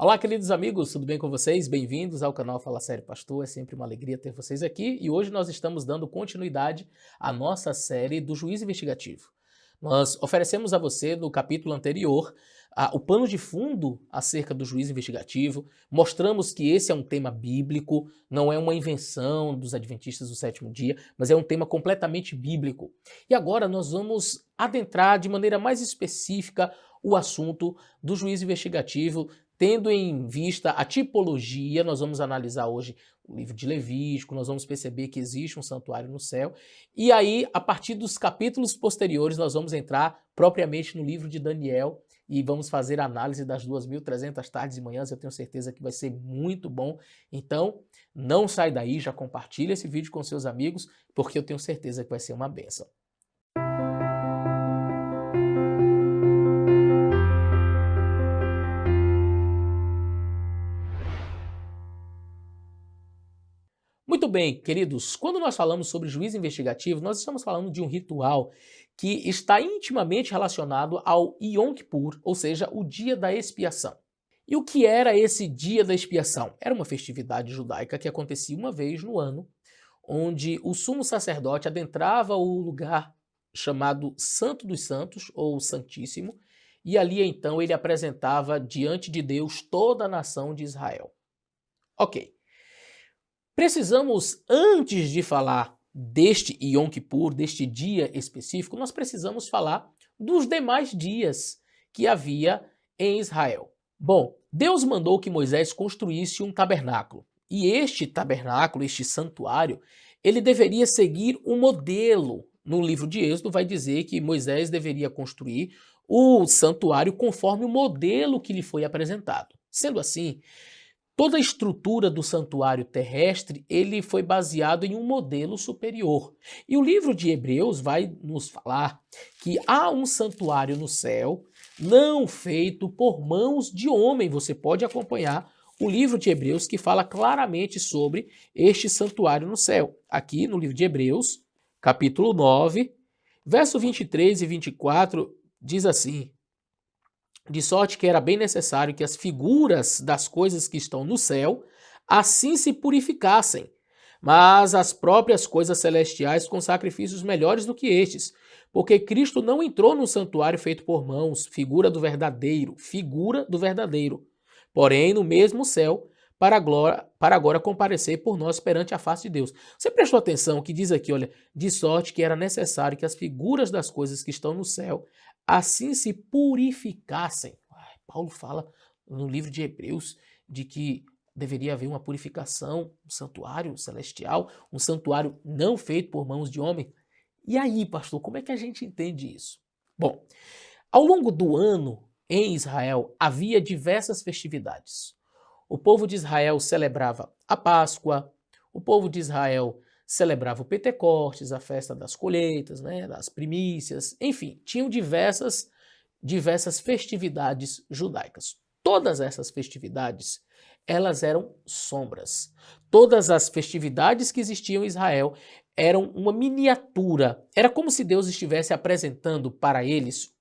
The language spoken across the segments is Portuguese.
Olá, queridos amigos, tudo bem com vocês? Bem-vindos ao canal Fala Sério Pastor, é sempre uma alegria ter vocês aqui e hoje nós estamos dando continuidade à nossa série do Juiz Investigativo. Nós oferecemos a você, no capítulo anterior, o pano de fundo acerca do Juiz Investigativo, mostramos que esse é um tema bíblico, não é uma invenção dos adventistas do sétimo dia, mas é um tema completamente bíblico. E agora nós vamos adentrar de maneira mais específica o assunto do Juiz Investigativo, tendo em vista a tipologia. Nós vamos analisar hoje o livro de Levítico, nós vamos perceber que existe um santuário no céu, e aí, a partir dos capítulos posteriores, nós vamos entrar propriamente no livro de Daniel e vamos fazer a análise das 2.300 tardes e manhãs. Eu tenho certeza que vai ser muito bom, então não sai daí, já compartilha esse vídeo com seus amigos, porque eu tenho certeza que vai ser uma bênção. Muito bem, queridos, quando nós falamos sobre juízo investigativo, nós estamos falando de um ritual que está intimamente relacionado ao Yom Kippur, ou seja, o dia da expiação. E o que era esse dia da expiação? Era uma festividade judaica que acontecia uma vez no ano, onde o sumo sacerdote adentrava o lugar chamado Santo dos Santos, ou Santíssimo, e ali então ele apresentava diante de Deus toda a nação de Israel. Ok. Precisamos, antes de falar deste Yom Kippur, deste dia específico, nós precisamos falar dos demais dias que havia em Israel. Bom, Deus mandou que Moisés construísse um tabernáculo. E este tabernáculo, este santuário, ele deveria seguir um modelo. No livro de Êxodo vai dizer que Moisés deveria construir o santuário conforme o modelo que lhe foi apresentado. Sendo assim, toda a estrutura do santuário terrestre, ele foi baseado em um modelo superior. E o livro de Hebreus vai nos falar que há um santuário no céu, não feito por mãos de homem. Você pode acompanhar o livro de Hebreus que fala claramente sobre este santuário no céu. Aqui no livro de Hebreus, capítulo 9, verso 23 e 24, diz assim: de sorte que era bem necessário que as figuras das coisas que estão no céu assim se purificassem, mas as próprias coisas celestiais com sacrifícios melhores do que estes, porque Cristo não entrou num santuário feito por mãos, figura do verdadeiro, porém no mesmo céu, para agora comparecer por nós perante a face de Deus. Você prestou atenção que diz aqui, olha, de sorte que era necessário que as figuras das coisas que estão no céu assim se purificassem. Paulo fala no livro de Hebreus de que deveria haver uma purificação, um santuário celestial, um santuário não feito por mãos de homem. E aí, pastor, como é que a gente entende isso? Bom, ao longo do ano, em Israel, havia diversas festividades. O povo de Israel celebrava a Páscoa, o povo de Israel celebrava o Pentecostes, a festa das colheitas, né, das primícias, enfim, tinham diversas festividades judaicas. Todas essas festividades, elas eram sombras. Todas as festividades que existiam em Israel eram uma miniatura. Era como se Deus estivesse apresentando para eles,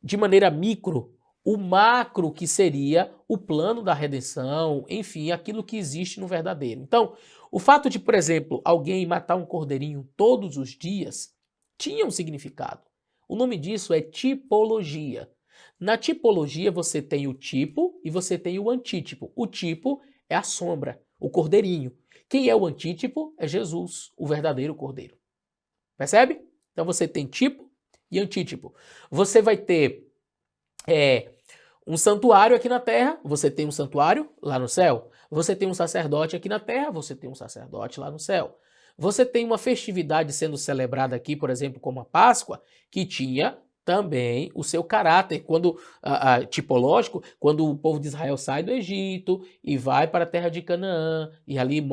de maneira micro, o macro que seria o plano da redenção, enfim, aquilo que existe no verdadeiro. Então, o fato de, por exemplo, alguém matar um cordeirinho todos os dias tinha um significado. O nome disso é tipologia. Na tipologia você tem o tipo e você tem o antítipo. O tipo é a sombra, o cordeirinho. Quem é o antítipo é Jesus, o verdadeiro cordeiro. Percebe? Então você tem tipo e antítipo. Você vai ter um santuário aqui na terra, você tem um santuário lá no céu. Você tem um sacerdote aqui na terra, você tem um sacerdote lá no céu. Você tem uma festividade sendo celebrada aqui, por exemplo, como a Páscoa, que tinha também o seu caráter tipológico, quando o povo de Israel sai do Egito e vai para a terra de Canaã, e ali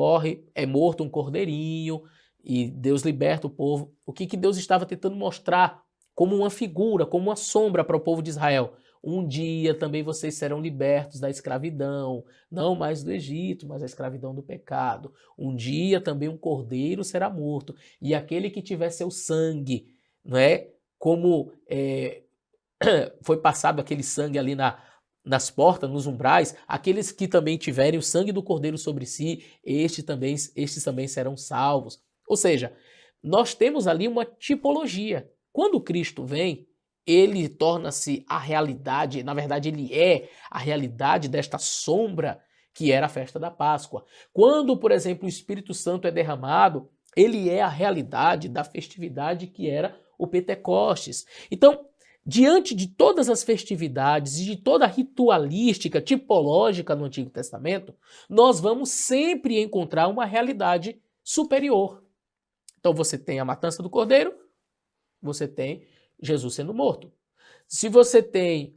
é morto um cordeirinho, e Deus liberta o povo. O que Deus estava tentando mostrar como uma figura, como uma sombra para o povo de Israel? Um dia também vocês serão libertos da escravidão, não mais do Egito, mas da escravidão do pecado. Um dia também um cordeiro será morto, e aquele que tiver seu sangue, não é? Como foi passado aquele sangue ali nas portas, nos umbrais, aqueles que também tiverem o sangue do cordeiro sobre si, estes também serão salvos. Ou seja, nós temos ali uma tipologia. Quando Cristo vem, ele torna-se a realidade, na verdade ele é a realidade desta sombra que era a festa da Páscoa. Quando, por exemplo, o Espírito Santo é derramado, ele é a realidade da festividade que era o Pentecostes. Então, diante de todas as festividades e de toda a ritualística tipológica no Antigo Testamento, nós vamos sempre encontrar uma realidade superior. Então você tem a matança do cordeiro, você tem Jesus sendo morto. Se você tem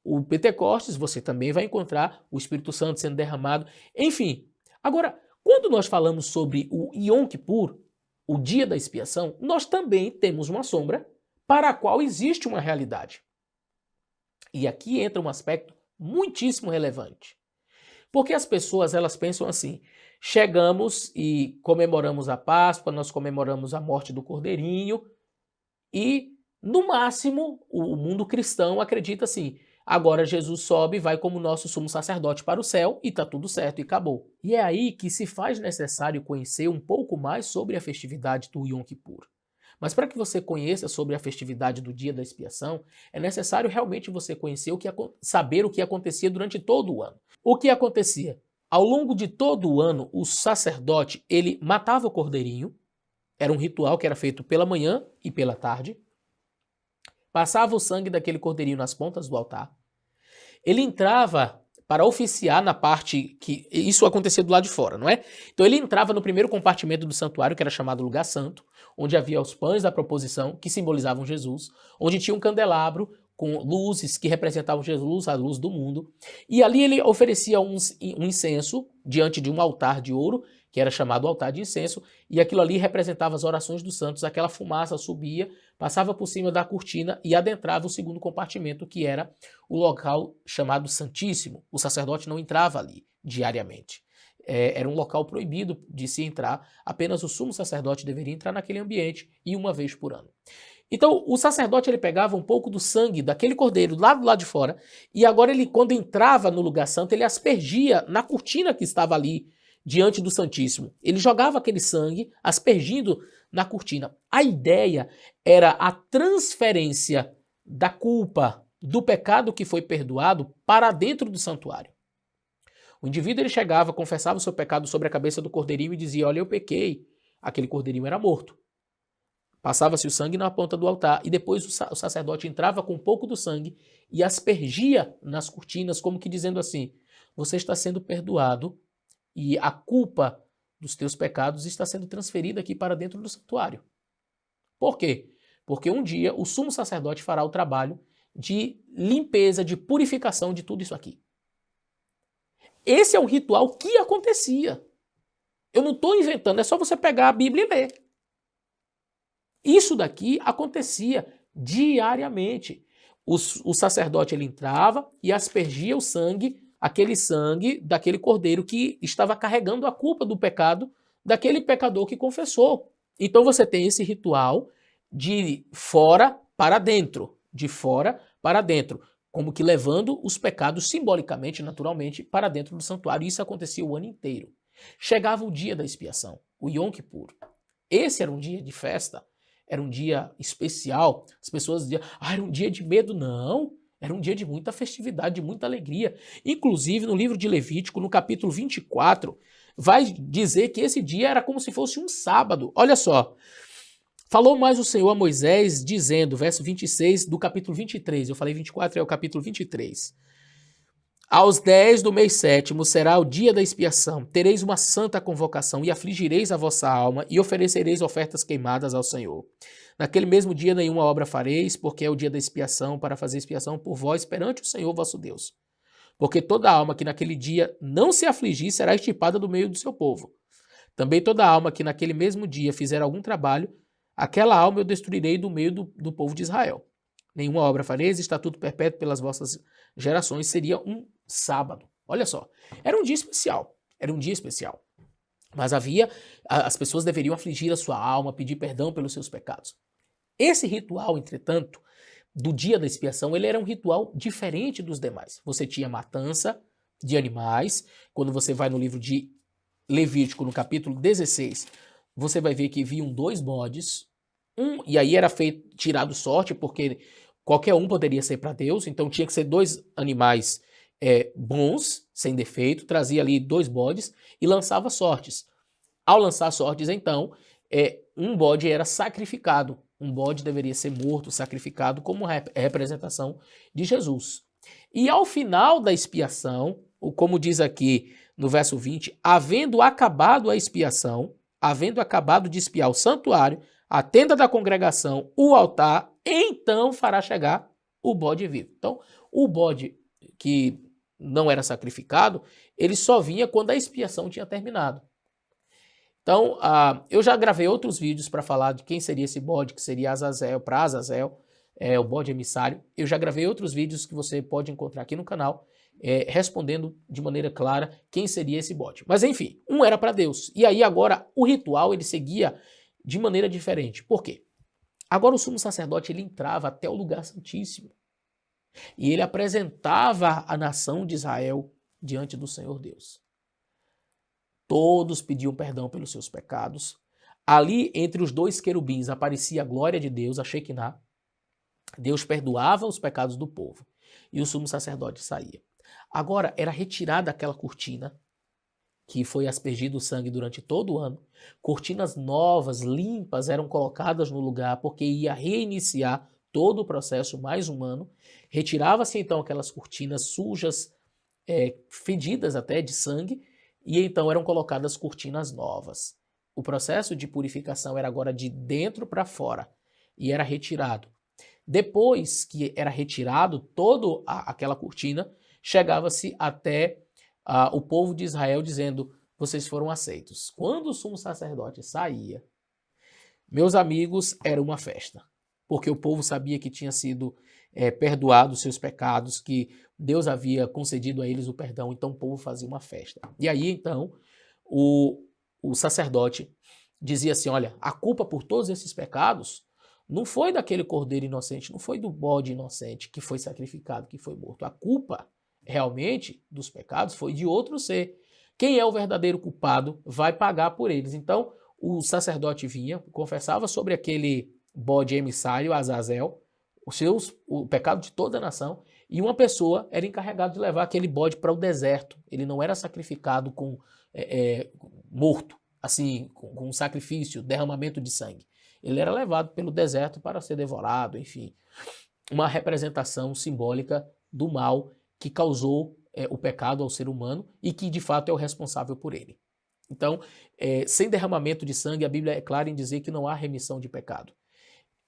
o Pentecostes, você também vai encontrar o Espírito Santo sendo derramado. Enfim, agora, quando nós falamos sobre o Yom Kippur, o dia da expiação, nós também temos uma sombra para a qual existe uma realidade. E aqui entra um aspecto muitíssimo relevante. Porque as pessoas, elas pensam assim, chegamos e comemoramos a Páscoa, nós comemoramos a morte do Cordeirinho e, no máximo, o mundo cristão acredita assim, agora Jesus sobe e vai como nosso sumo sacerdote para o céu e está tudo certo e acabou. E é aí que se faz necessário conhecer um pouco mais sobre a festividade do Yom Kippur. Mas para que você conheça sobre a festividade do dia da expiação, é necessário realmente você conhecer saber o que acontecia durante todo o ano. O que acontecia? Ao longo de todo o ano, o sacerdote, ele matava o cordeirinho, era um ritual que era feito pela manhã e pela tarde, passava o sangue daquele cordeirinho nas pontas do altar, ele entrava para oficiar na parte que isso acontecia do lado de fora, não é? Então ele entrava no primeiro compartimento do santuário, que era chamado lugar santo, onde havia os pães da proposição, que simbolizavam Jesus, onde tinha um candelabro com luzes que representavam Jesus, a luz do mundo, e ali ele oferecia um incenso diante de um altar de ouro, que era chamado altar de incenso, e aquilo ali representava as orações dos santos, aquela fumaça subia, passava por cima da cortina e adentrava o segundo compartimento, que era o local chamado Santíssimo. O sacerdote não entrava ali diariamente. Era um local proibido de se entrar, apenas o sumo sacerdote deveria entrar naquele ambiente e uma vez por ano. Então, o sacerdote ele pegava um pouco do sangue daquele cordeiro lá do lado de fora, e agora ele, quando entrava no lugar santo, ele aspergia na cortina que estava ali, diante do Santíssimo. Ele jogava aquele sangue, aspergindo na cortina. A ideia era a transferência da culpa, do pecado que foi perdoado, para dentro do santuário. O indivíduo ele chegava, confessava o seu pecado sobre a cabeça do cordeirinho e dizia, olha, eu pequei. Aquele cordeirinho era morto. Passava-se o sangue na ponta do altar e depois o sacerdote entrava com um pouco do sangue e aspergia nas cortinas, como que dizendo assim, você está sendo perdoado e a culpa dos teus pecados está sendo transferida aqui para dentro do santuário. Por quê? Porque um dia o sumo sacerdote fará o trabalho de limpeza, de purificação de tudo isso aqui. Esse é um ritual que acontecia. Eu não estou inventando, é só você pegar a Bíblia e ler. Isso daqui acontecia diariamente. O sacerdote ele entrava e aspergia o sangue, aquele sangue daquele cordeiro que estava carregando a culpa do pecado daquele pecador que confessou. Então você tem esse ritual de fora para dentro, de fora para dentro, como que levando os pecados simbolicamente, naturalmente, para dentro do santuário. Isso acontecia o ano inteiro. Chegava o dia da expiação, o Yom Kippur. Esse era um dia de festa, era um dia especial. As pessoas diziam, era um dia de medo. Não, era um dia de muita festividade, de muita alegria. Inclusive, no livro de Levítico, no capítulo 24, vai dizer que esse dia era como se fosse um sábado. Olha só. Falou mais o Senhor a Moisés, dizendo, verso 26 do capítulo 23, eu falei 24, é o capítulo 23. Aos 10 do mês 7º será o dia da expiação, tereis uma santa convocação e afligireis a vossa alma e oferecereis ofertas queimadas ao Senhor. Naquele mesmo dia nenhuma obra fareis, porque é o dia da expiação, para fazer expiação por vós perante o Senhor vosso Deus. Porque toda alma que naquele dia não se afligir será extirpada do meio do seu povo. Também toda alma que naquele mesmo dia fizer algum trabalho, aquela alma eu destruirei do meio do povo de Israel. Nenhuma obra fareis, estatuto perpétuo pelas vossas gerações, seria um sábado. Olha só, era um dia especial, Mas as pessoas deveriam afligir a sua alma, pedir perdão pelos seus pecados. Esse ritual, entretanto, do dia da expiação, ele era um ritual diferente dos demais. Você tinha matança de animais. Quando você vai no livro de Levítico, no capítulo 16, você vai ver que viam 2 bodes, e aí era feito, tirado sorte, porque qualquer um poderia ser para Deus, então tinha que ser 2 animais bons, sem defeito, trazia ali 2 bodes e lançava sortes. Ao lançar sortes, então, um bode era sacrificado. Um bode deveria ser morto, sacrificado, como representação de Jesus. E ao final da expiação, como diz aqui no verso 20, havendo acabado a expiação, havendo acabado de expiar o santuário, a tenda da congregação, o altar, então fará chegar o bode vivo. Então, o bode que não era sacrificado, ele só vinha quando a expiação tinha terminado. Então, eu já gravei outros vídeos para falar de quem seria esse bode, que seria Azazel, para Azazel, o bode emissário. Eu já gravei outros vídeos que você pode encontrar aqui no canal, respondendo de maneira clara quem seria esse bode. Mas enfim, um era para Deus. E aí agora o ritual ele seguia de maneira diferente. Por quê? Agora o sumo sacerdote ele entrava até o lugar santíssimo. E ele apresentava a nação de Israel diante do Senhor Deus. Todos pediam perdão pelos seus pecados. Ali, entre os 2 querubins, aparecia a glória de Deus, a Shekinah. Deus perdoava os pecados do povo. E o sumo sacerdote saía. Agora, era retirada aquela cortina, que foi aspergido o sangue durante todo o ano. Cortinas novas, limpas, eram colocadas no lugar, porque ia reiniciar todo o processo mais humano. Retirava-se, então, aquelas cortinas sujas, fedidas até de sangue, e então eram colocadas cortinas novas. O processo de purificação era agora de dentro para fora e era retirado. Depois que era retirado toda aquela cortina, chegava-se até o povo de Israel dizendo, vocês foram aceitos. Quando o sumo sacerdote saía, meus amigos, era uma festa. Porque o povo sabia que tinha sido perdoado os seus pecados, que Deus havia concedido a eles o perdão, então o povo fazia uma festa. E aí, então, o sacerdote dizia assim, olha, a culpa por todos esses pecados não foi daquele cordeiro inocente, não foi do bode inocente que foi sacrificado, que foi morto. A culpa, realmente, dos pecados foi de outro ser. Quem é o verdadeiro culpado vai pagar por eles. Então, o sacerdote vinha, confessava sobre aquele bode emissário, Azazel, o pecado de toda a nação, e uma pessoa era encarregada de levar aquele bode para o deserto. Ele não era sacrificado morto, assim, com um sacrifício, derramamento de sangue. Ele era levado pelo deserto para ser devorado, enfim. Uma representação simbólica do mal que causou o pecado ao ser humano e que de fato é o responsável por ele. Então, sem derramamento de sangue, a Bíblia é clara em dizer que não há remissão de pecado.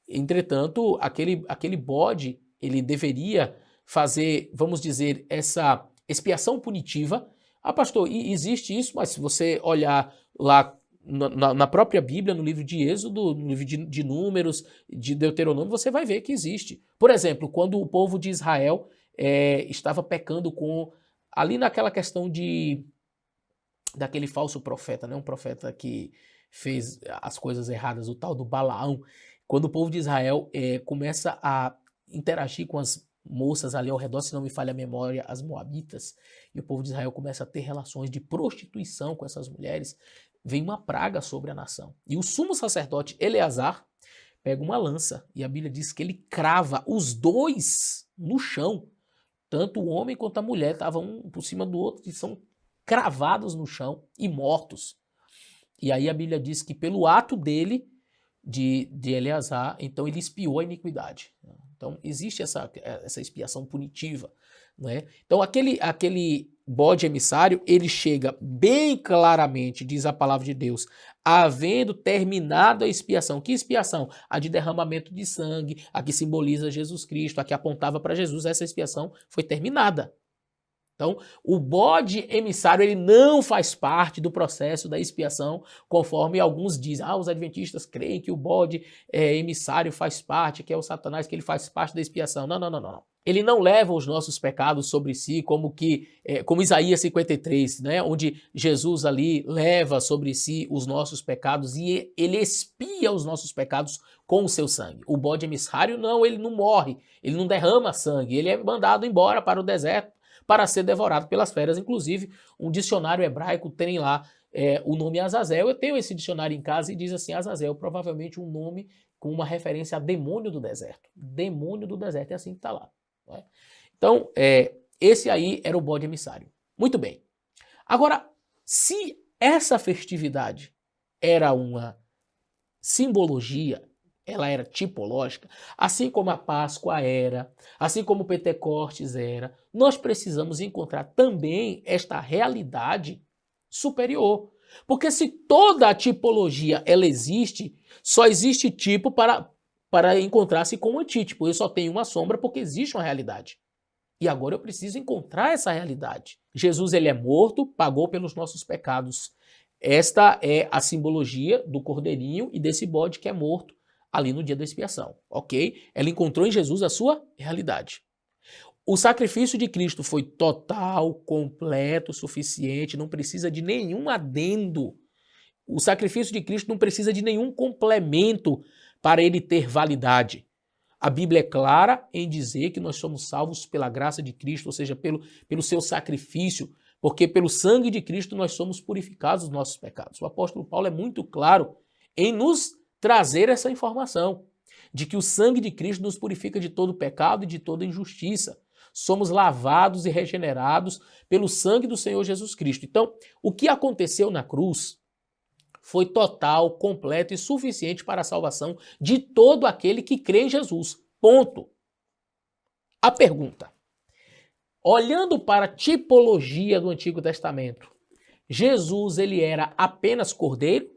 Entretanto, aquele bode, ele deveria fazer, vamos dizer, essa expiação punitiva. Pastor, existe isso, mas se você olhar lá na própria Bíblia, no livro de Êxodo, no livro de Números, de Deuteronômio, você vai ver que existe. Por exemplo, quando o povo de Israel estava pecando ali naquela questão daquele falso profeta, né? Um profeta que fez as coisas erradas, o tal do Balaão. Quando o povo de Israel começa a interagir com as moças ali ao redor, se não me falha a memória, as moabitas, e o povo de Israel começa a ter relações de prostituição com essas mulheres, vem uma praga sobre a nação. E o sumo sacerdote Eleazar pega uma lança, e a Bíblia diz que ele crava os 2 no chão. Tanto o homem quanto a mulher estavam um por cima do outro, e são cravados no chão e mortos. E aí a Bíblia diz que pelo ato dele, de Eleazar, então ele expiou a iniquidade. Então existe essa expiação punitiva, né? Então aquele bode emissário, ele chega bem claramente, diz a palavra de Deus, havendo terminado a expiação. Que expiação? A de derramamento de sangue, a que simboliza Jesus Cristo, a que apontava para Jesus. Essa expiação foi terminada. Então, o bode emissário ele não faz parte do processo da expiação, conforme alguns dizem. Os adventistas creem que o bode emissário faz parte, que é o Satanás, que ele faz parte da expiação. Não, não, não, não. Ele não leva os nossos pecados sobre si, como Isaías 53, né, onde Jesus ali leva sobre si os nossos pecados e ele expia os nossos pecados com o seu sangue. O bode emissário não, ele não morre, ele não derrama sangue, ele é mandado embora para o deserto para ser devorado pelas feras. Inclusive, um dicionário hebraico tem lá o nome Azazel. Eu tenho esse dicionário em casa e diz assim, Azazel, provavelmente um nome com uma referência a demônio do deserto. Demônio do deserto, é assim que está lá. Né? Então, esse aí era o bode emissário. Muito bem. Agora, se essa festividade era uma simbologia, ela era tipológica, assim como a Páscoa era, assim como o Pentecostes era, nós precisamos encontrar também esta realidade superior. Porque se toda a tipologia ela existe, só existe tipo para encontrar-se com o antítipo. Eu só tenho uma sombra porque existe uma realidade. E agora eu preciso encontrar essa realidade. Jesus ele é morto, pagou pelos nossos pecados. Esta é a simbologia do cordeirinho e desse bode que é morto ali no dia da expiação, ok? Ela encontrou em Jesus a sua realidade. O sacrifício de Cristo foi total, completo, suficiente, não precisa de nenhum adendo. O sacrifício de Cristo não precisa de nenhum complemento para ele ter validade. A Bíblia é clara em dizer que nós somos salvos pela graça de Cristo, ou seja, pelo seu sacrifício, porque pelo sangue de Cristo nós somos purificados dos nossos pecados. O apóstolo Paulo é muito claro em nos trazer essa informação de que o sangue de Cristo nos purifica de todo pecado e de toda injustiça. Somos lavados e regenerados pelo sangue do Senhor Jesus Cristo. Então, o que aconteceu na cruz foi total, completo e suficiente para a salvação de todo aquele que crê em Jesus. Ponto. A pergunta: olhando para a tipologia do Antigo Testamento, Jesus ele era apenas cordeiro?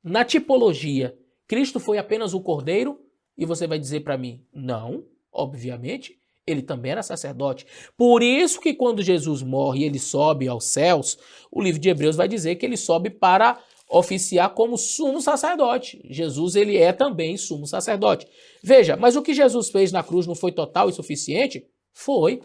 Na tipologia, Cristo foi apenas o cordeiro? E você vai dizer para mim, não, obviamente, ele também era sacerdote. Por isso que quando Jesus morre e ele sobe aos céus, o livro de Hebreus vai dizer que ele sobe para oficiar como sumo sacerdote. Jesus ele é também sumo sacerdote. Veja, mas o que Jesus fez na cruz não foi total e suficiente? Foi.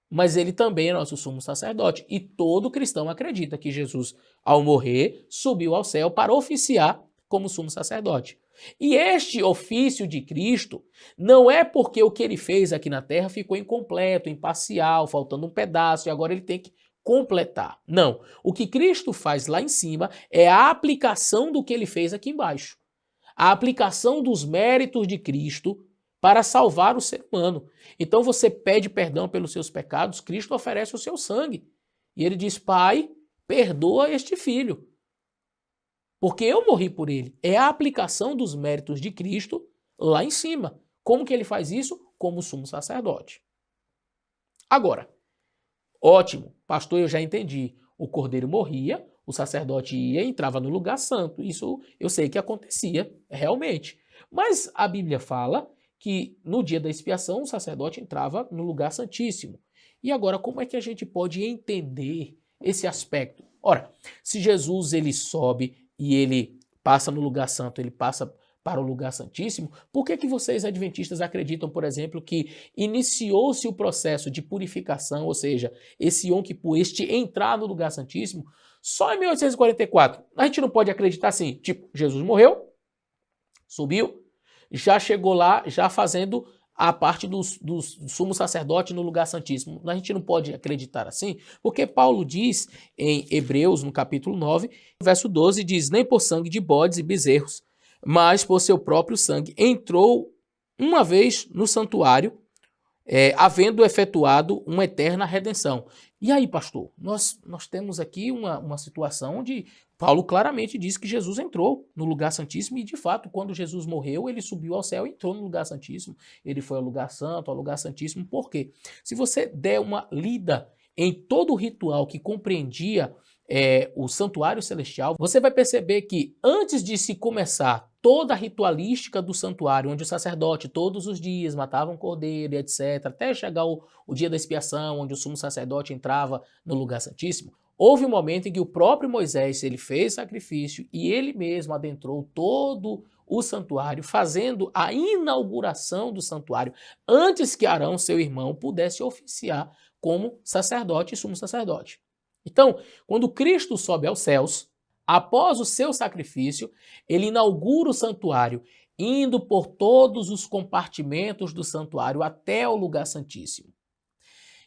Mas ele também é nosso sumo sacerdote. E todo cristão acredita que Jesus, ao morrer, subiu ao céu para oficiar como sumo sacerdote. E este ofício de Cristo não é porque o que ele fez aqui na terra ficou incompleto, imparcial, faltando um pedaço e agora ele tem que completar. Não. O que Cristo faz lá em cima é a aplicação do que ele fez aqui embaixo. A aplicação dos méritos de Cristo para salvar o ser humano. Então você pede perdão pelos seus pecados, Cristo oferece o seu sangue. E ele diz, Pai, perdoa este filho, porque eu morri por ele. É a aplicação dos méritos de Cristo lá em cima. Como que ele faz isso? Como sumo sacerdote. Agora, ótimo, pastor, eu já entendi. O cordeiro morria, o sacerdote ia e entrava no lugar santo. Isso eu sei que acontecia realmente. Mas a Bíblia fala que no dia da expiação o sacerdote entrava no lugar santíssimo. E agora, como é que a gente pode entender esse aspecto? Ora, se Jesus ele sobe e ele passa no lugar santo, ele passa para o lugar santíssimo, por que vocês adventistas acreditam, por exemplo, que iniciou-se o processo de purificação, ou seja, esse Yom Kippur, este entrar no lugar santíssimo, só em 1844? A gente não pode acreditar assim, tipo, Jesus morreu, subiu, já chegou lá, já fazendo a parte do sumo sacerdote no lugar santíssimo. A gente não pode acreditar assim, porque Paulo diz em Hebreus, no capítulo 9, verso 12, diz, nem por sangue de bodes e bezerros, mas por seu próprio sangue entrou uma vez no santuário, havendo efetuado uma eterna redenção. E aí, pastor, nós temos aqui uma situação onde Paulo claramente diz que Jesus entrou no lugar santíssimo e, de fato, quando Jesus morreu, ele subiu ao céu e entrou no lugar santíssimo. Ele foi ao lugar santo, ao lugar santíssimo. Por quê? Se você der uma lida em todo o ritual que compreendia o santuário celestial, você vai perceber que antes de se começar toda a ritualística do santuário, onde o sacerdote todos os dias matava um cordeiro e etc., até chegar o dia da expiação, onde o sumo sacerdote entrava no lugar santíssimo, houve um momento em que o próprio Moisés ele fez sacrifício e ele mesmo adentrou todo o santuário, fazendo a inauguração do santuário, antes que Arão, seu irmão, pudesse oficiar como sacerdote e sumo sacerdote. Então, quando Cristo sobe aos céus, após o seu sacrifício, ele inaugura o santuário, indo por todos os compartimentos do santuário até o lugar santíssimo.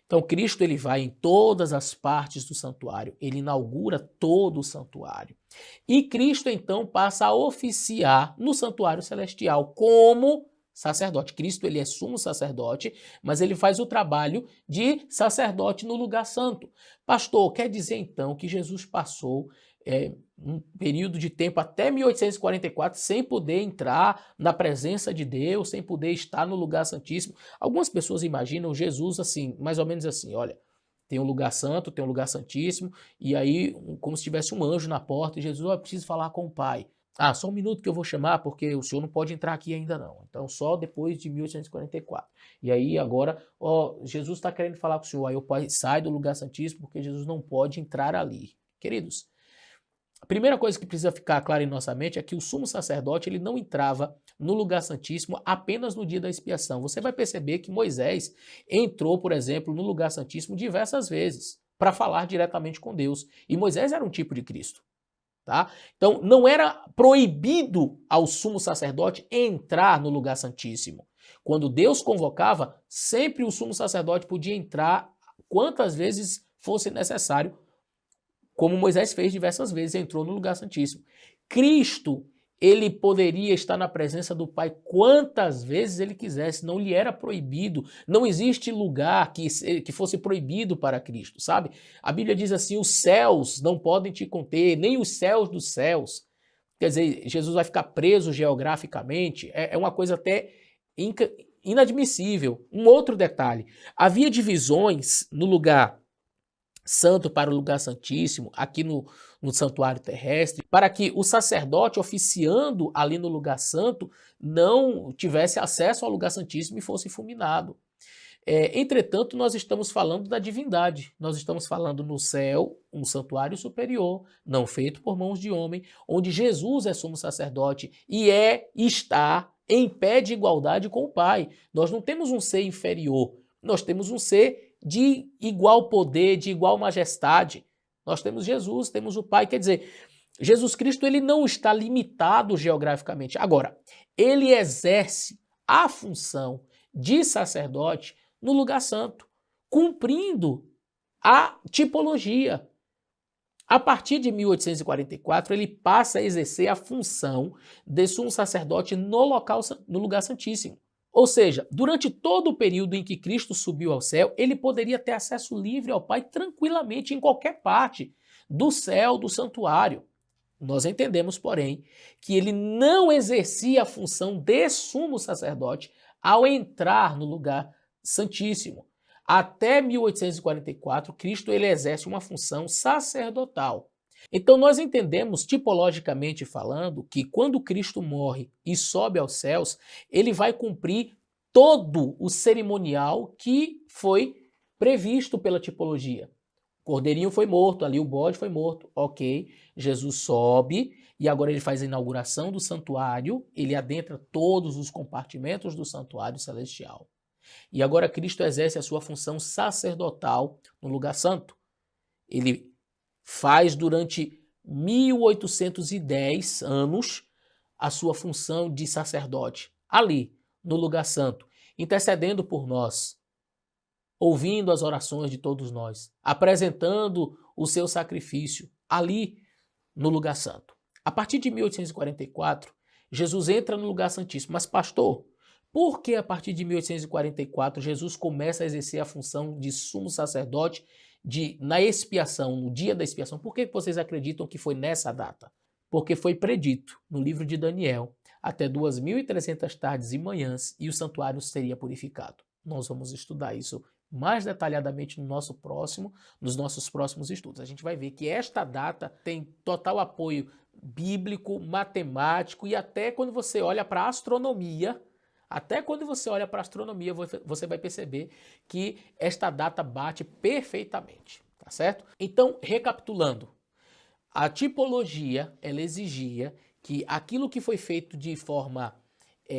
Então, Cristo ele vai em todas as partes do santuário, ele inaugura todo o santuário. E Cristo então passa a oficiar no santuário celestial como sacerdote. Cristo ele é sumo sacerdote, mas ele faz o trabalho de sacerdote no lugar santo. Pastor, quer dizer então que Jesus passou um período de tempo até 1844 sem poder entrar na presença de Deus, sem poder estar no lugar santíssimo? Algumas pessoas imaginam Jesus assim, mais ou menos assim, olha, tem um lugar santo, tem um lugar santíssimo, e aí como se tivesse um anjo na porta, e Jesus, eu preciso falar com o Pai. Ah, só um minuto que eu vou chamar, porque o senhor não pode entrar aqui ainda não. Então, só depois de 1844. E aí, agora, Jesus está querendo falar com o senhor. Aí o Pai sai do lugar santíssimo, porque Jesus não pode entrar ali. Queridos, a primeira coisa que precisa ficar clara em nossa mente é que o sumo sacerdote ele não entrava no lugar santíssimo apenas no dia da expiação. Você vai perceber que Moisés entrou, por exemplo, no lugar santíssimo diversas vezes para falar diretamente com Deus. E Moisés era um tipo de Cristo. Tá? Então, não era proibido ao sumo sacerdote entrar no lugar santíssimo. Quando Deus convocava, sempre o sumo sacerdote podia entrar quantas vezes fosse necessário, como Moisés fez diversas vezes, entrou no lugar santíssimo. Cristo, ele poderia estar na presença do Pai quantas vezes ele quisesse, não lhe era proibido, não existe lugar que fosse proibido para Cristo, sabe? A Bíblia diz assim, os céus não podem te conter, nem os céus dos céus. Quer dizer, Jesus vai ficar preso geograficamente, é uma coisa até inadmissível. Um outro detalhe, havia divisões no lugar santo para o lugar santíssimo, aqui no santuário terrestre, para que o sacerdote oficiando ali no lugar santo não tivesse acesso ao lugar santíssimo e fosse fulminado. Entretanto, nós estamos falando da divindade, nós estamos falando no céu, um santuário superior, não feito por mãos de homem, onde Jesus é sumo sacerdote e está em pé de igualdade com o Pai. Nós não temos um ser inferior, nós temos um ser de igual poder, de igual majestade. Nós temos Jesus, temos o Pai, quer dizer, Jesus Cristo ele não está limitado geograficamente. Agora, ele exerce a função de sacerdote no lugar santo, cumprindo a tipologia. A partir de 1844, ele passa a exercer a função de sumo sacerdote no lugar santíssimo. Ou seja, durante todo o período em que Cristo subiu ao céu, ele poderia ter acesso livre ao Pai tranquilamente em qualquer parte do céu, do santuário. Nós entendemos, porém, que ele não exercia a função de sumo sacerdote ao entrar no lugar santíssimo. Até 1844, Cristo ele exerce uma função sacerdotal. Então nós entendemos, tipologicamente falando, que quando Cristo morre e sobe aos céus, ele vai cumprir todo o cerimonial que foi previsto pela tipologia. O cordeirinho foi morto, ali o bode foi morto, ok. Jesus sobe e agora ele faz a inauguração do santuário, ele adentra todos os compartimentos do santuário celestial. E agora Cristo exerce a sua função sacerdotal no lugar santo. Ele faz durante 1810 anos a sua função de sacerdote, ali, no lugar santo, intercedendo por nós, ouvindo as orações de todos nós, apresentando o seu sacrifício, ali, no lugar santo. A partir de 1844, Jesus entra no lugar santíssimo. Mas, pastor, por que a partir de 1844 Jesus começa a exercer a função de sumo sacerdote na expiação, no dia da expiação? Por que vocês acreditam que foi nessa data? Porque foi predito no livro de Daniel, até 2.300 tardes e manhãs, e o santuário seria purificado. Nós vamos estudar isso mais detalhadamente nos nossos próximos estudos. A gente vai ver que esta data tem total apoio bíblico, matemático e até quando você olha para a astronomia, você vai perceber que esta data bate perfeitamente, tá certo? Então, recapitulando, a tipologia, ela exigia que aquilo que foi feito de forma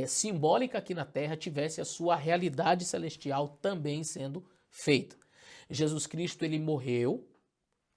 simbólica aqui na Terra tivesse a sua realidade celestial também sendo feita. Jesus Cristo, ele morreu,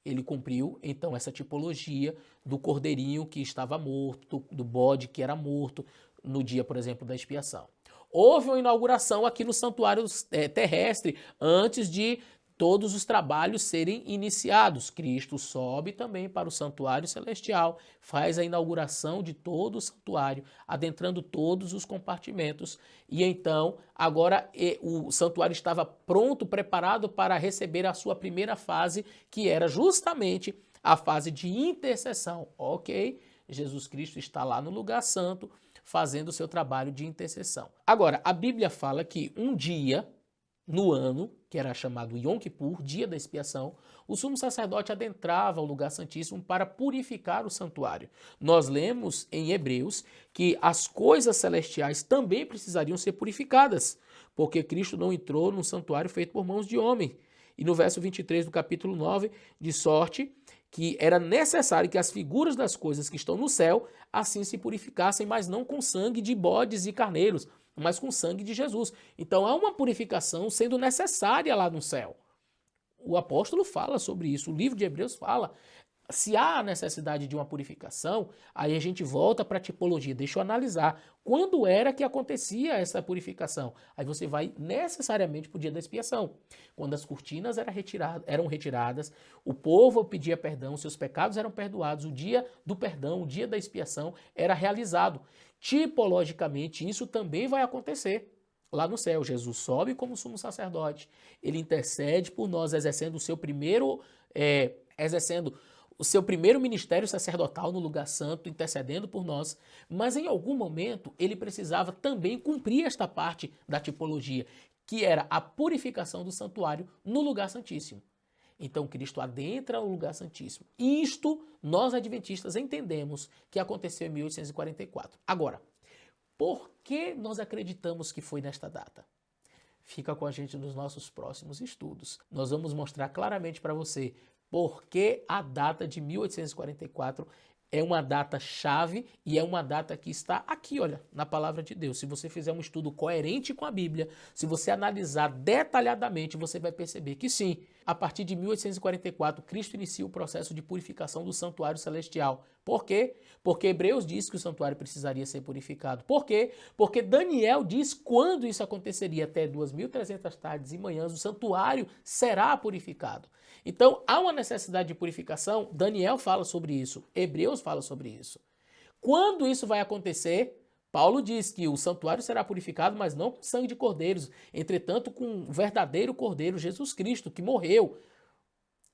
ele cumpriu, então, essa tipologia do cordeirinho que estava morto, do bode que era morto no dia, por exemplo, da expiação. Houve uma inauguração aqui no santuário terrestre antes de todos os trabalhos serem iniciados. Cristo sobe também para o santuário celestial, faz a inauguração de todo o santuário, adentrando todos os compartimentos. E então, agora o santuário estava pronto, preparado para receber a sua primeira fase, que era justamente a fase de intercessão. Ok, Jesus Cristo está lá no lugar santo, fazendo o seu trabalho de intercessão. Agora, a Bíblia fala que um dia no ano, que era chamado Yom Kippur, dia da expiação, o sumo sacerdote adentrava o lugar santíssimo para purificar o santuário. Nós lemos em Hebreus que as coisas celestiais também precisariam ser purificadas, porque Cristo não entrou num santuário feito por mãos de homem. E no verso 23 do capítulo 9, de sorte que era necessário que as figuras das coisas que estão no céu assim se purificassem, mas não com sangue de bodes e carneiros, mas com sangue de Jesus. Então há uma purificação sendo necessária lá no céu. O apóstolo fala sobre isso, o livro de Hebreus fala. Se há necessidade de uma purificação, aí a gente volta para a tipologia. Deixa eu analisar quando era que acontecia essa purificação. Aí você vai necessariamente para o dia da expiação, quando as cortinas eram retiradas, o povo pedia perdão, seus pecados eram perdoados, o dia do perdão, o dia da expiação era realizado. Tipologicamente, isso também vai acontecer lá no céu. Jesus sobe como sumo sacerdote, ele intercede por nós, exercendo o seu primeiro ministério sacerdotal no lugar santo, intercedendo por nós, mas em algum momento ele precisava também cumprir esta parte da tipologia, que era a purificação do santuário no lugar santíssimo. Então Cristo adentra o lugar santíssimo. Isto nós adventistas entendemos que aconteceu em 1844. Agora, por que nós acreditamos que foi nesta data? Fica com a gente nos nossos próximos estudos. Nós vamos mostrar claramente para você por que a data de 1844 é uma data chave e é uma data que está aqui, olha, na palavra de Deus. Se você fizer um estudo coerente com a Bíblia, se você analisar detalhadamente, você vai perceber que sim, a partir de 1844, Cristo inicia o processo de purificação do santuário celestial. Por quê? Porque Hebreus diz que o santuário precisaria ser purificado. Por quê? Porque Daniel diz quando isso aconteceria. Até 2.300 tardes e manhãs o santuário será purificado. Então, há uma necessidade de purificação. Daniel fala sobre isso. Hebreus fala sobre isso. Quando isso vai acontecer? Paulo diz que o santuário será purificado, mas não com sangue de cordeiros, entretanto com o verdadeiro cordeiro, Jesus Cristo, que morreu.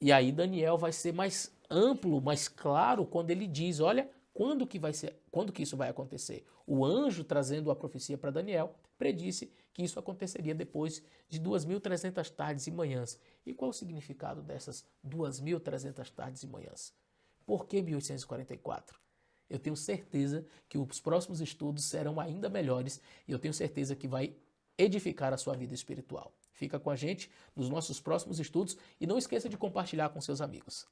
E aí Daniel vai ser mais amplo, mais claro, quando ele diz, olha, quando que isso vai acontecer? O anjo, trazendo a profecia para Daniel, predisse que isso aconteceria depois de 2.300 tardes e manhãs. E qual o significado dessas 2.300 tardes e manhãs? Por que 1844? Eu tenho certeza que os próximos estudos serão ainda melhores e eu tenho certeza que vai edificar a sua vida espiritual. Fica com a gente nos nossos próximos estudos e não esqueça de compartilhar com seus amigos.